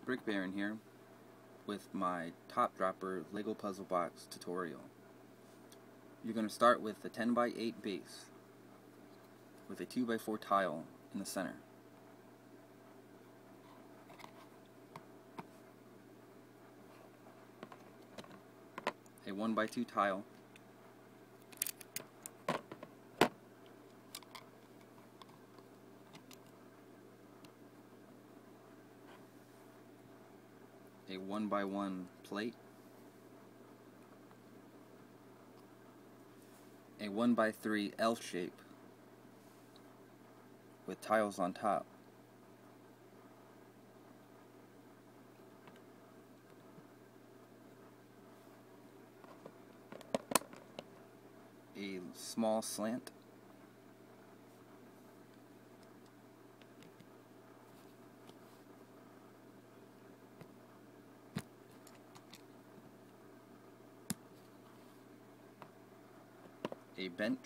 Brick Baron here with my top dropper Lego puzzle box tutorial. You're going to start with a 10x8 base with a 2x4 tile in the center. A 1x2 tile, a 1x1 plate, a 1x3 L shape with tiles on top, a small slant, a bench,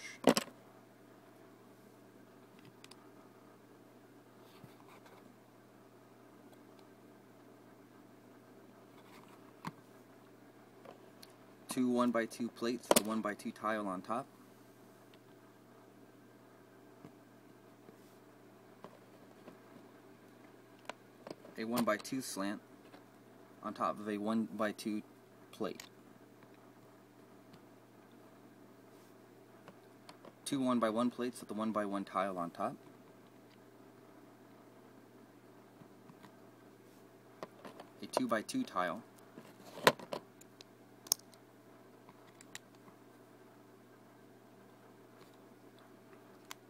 two 1x2 plates with a 1x2 tile on top, a 1x2 slant on top of a 1x2 plate, two 1x1 plates with a 1x1 tile on top, a 2x2 tile,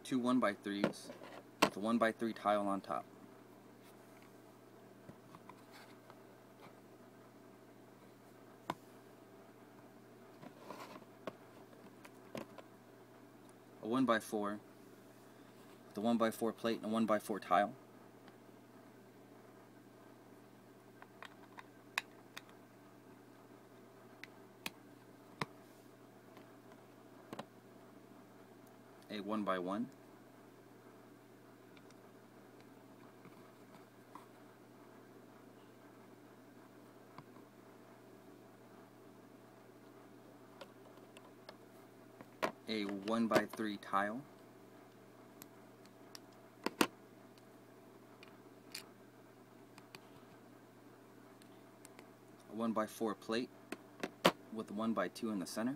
two 1x3s with a 1x3 tile on top, a 1x4 with a 1x4 plate and a 1x4 tile, a 1x1, a 1x3 tile, a 1x4 plate with a 1x2 in the center,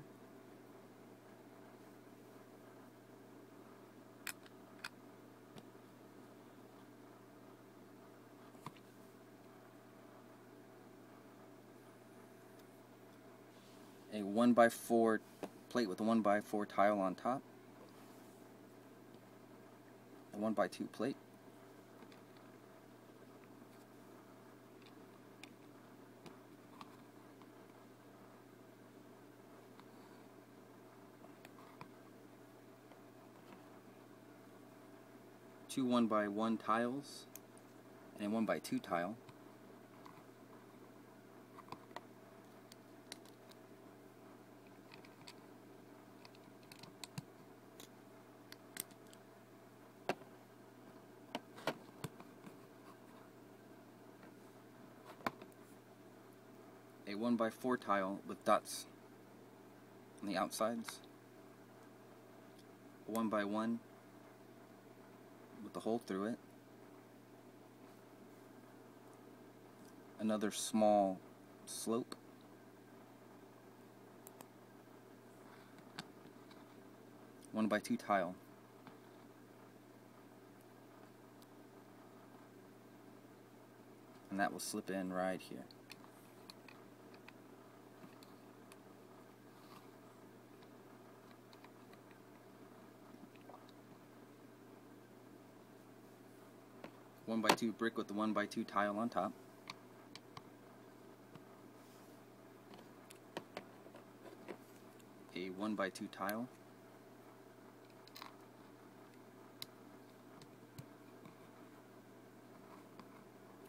a 1x4 plate with a 1x4 tile on top, a 1x2 plate, two 1x1 tiles and a 1x2 tile, a 1x4 tile with dots on the outsides, a 1x1 with a hole through it, another small slope, 1x2 tile, and that will slip in right here. One by two brick with the 1x2 tile on top, a 1x2 tile,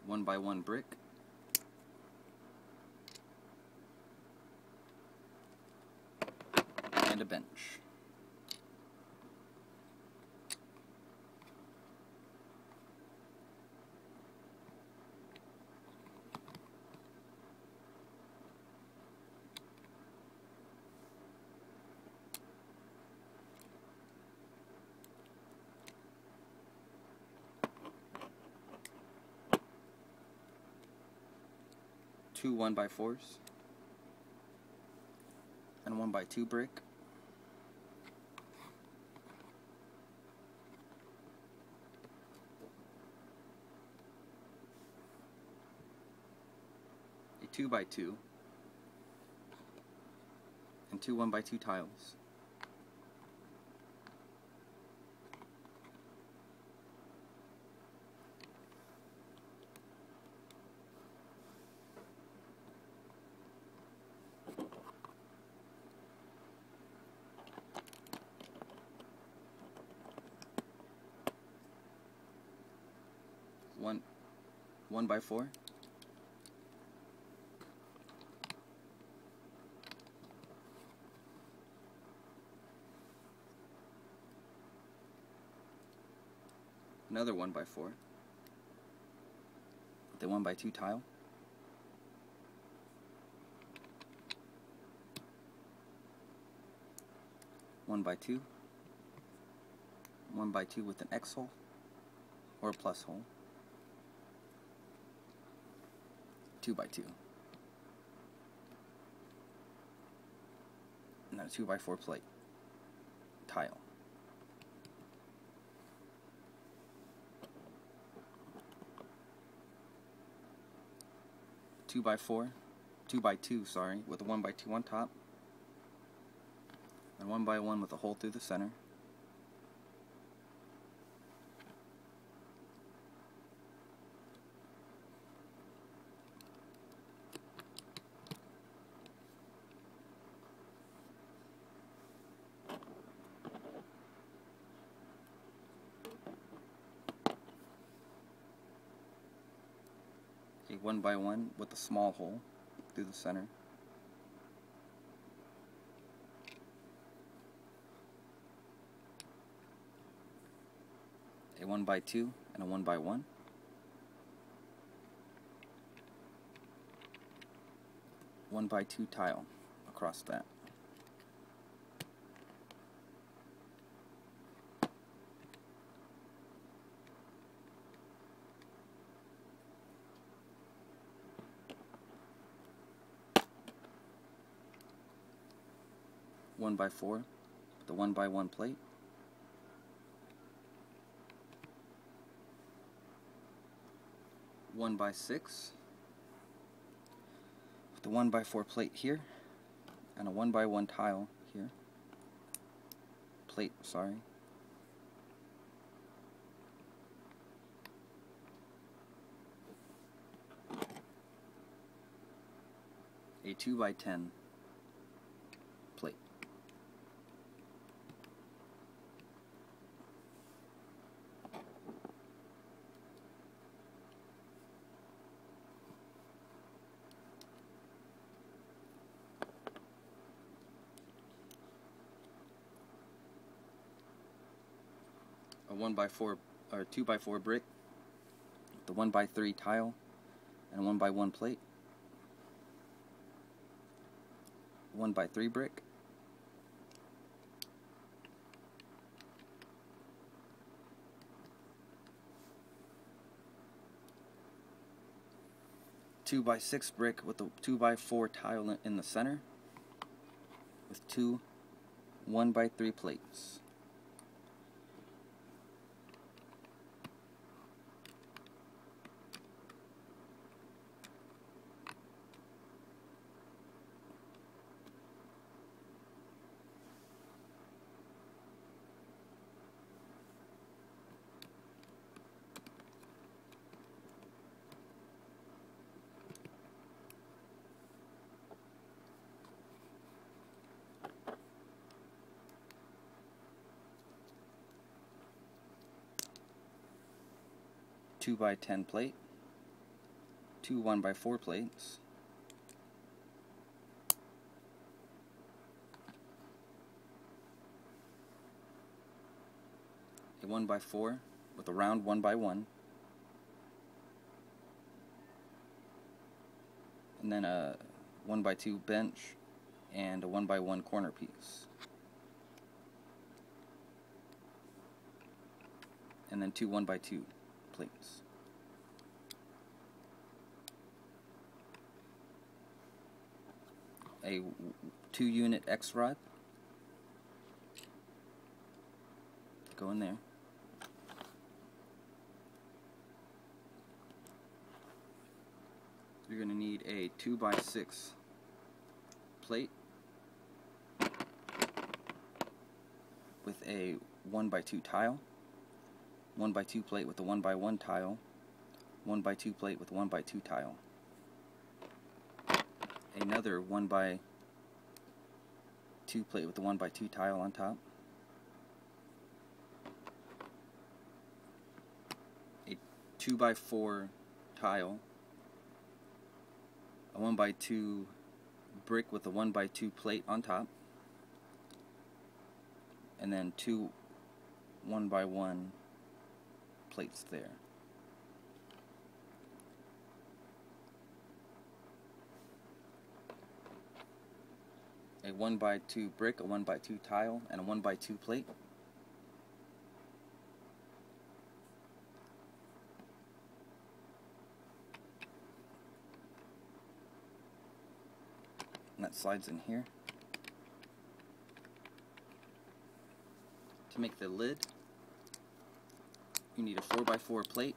one by one brick, and a bench. two 1x4s, and 1x2 brick, a 2x2, and two 1x2 tiles. One 1x4, another 1x4, the 1x2 tile, one by two with an X hole or a plus hole, 2x2, and then a 2x4 plate tile. Two by two, sorry, with a 1x2 on top, and 1x1 with a hole through the center. A 1x1 with a small hole through the center. A 1x2 and a 1x1. One by two tile across that. One by four, the 1x1 plate. One by six, with the 1x4 plate here, and a 1x1 tile here. Plate, sorry. A 2x10 plate. A 1x4 or 2x4 brick, the 1x3 tile, and a 1x1 plate. 1x3 brick. Two by 6 brick with the 2x4 tile in the center, with two 1x3 plates. Two by 10 plate, two 1x4 plates, a 1x4 with a round 1x1, and then a 1x2 bench and a 1x1 corner piece, and then two 1x2 plates. a 2-unit X-rod. Go in there. You're going to need a 2x6 plate with a 1x2 tile, 1x2 plate with a 1x1 tile, 1x2 plate with a 1x2 tile, another 1x2 plate with a 1x2 tile on top, a 2x4 tile, a 1x2 brick with a 1x2 plate on top, and then 2 1x1 plates there. A 1x2 brick, a 1x2 tile, and a 1x2 plate. And that slides in here. To make the lid, you need a 4x4 plate,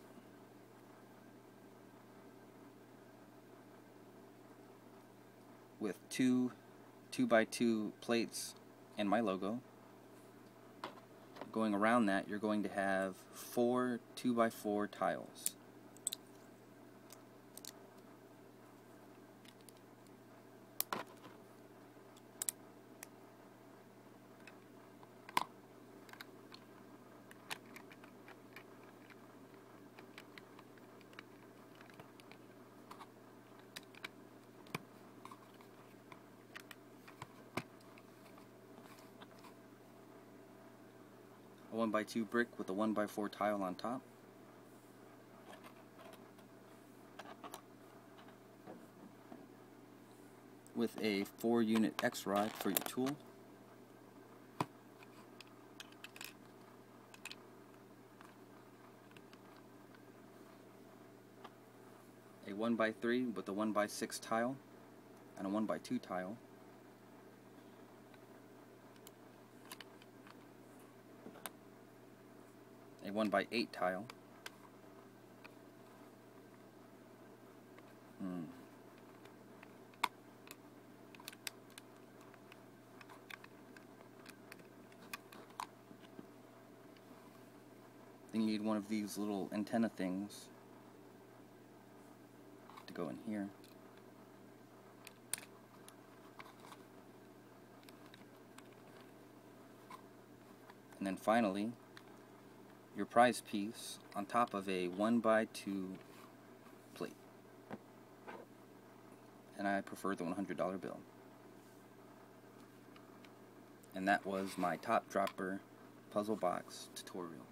with 2 2x2 plates and my logo. Going around that, you're going to have 4 2x4 tiles. A 1x2 brick with a 1x4 tile on top. With a 4-unit X-rod for your tool. A 1x3 with a 1x6 tile and a 1x2 tile. A 1x8 tile. Then you need one of these little antenna things to go in here. And then finally, your prize piece on top of a 1x2 plate. And I prefer the $100 bill. And that was my top dropper puzzle box tutorial.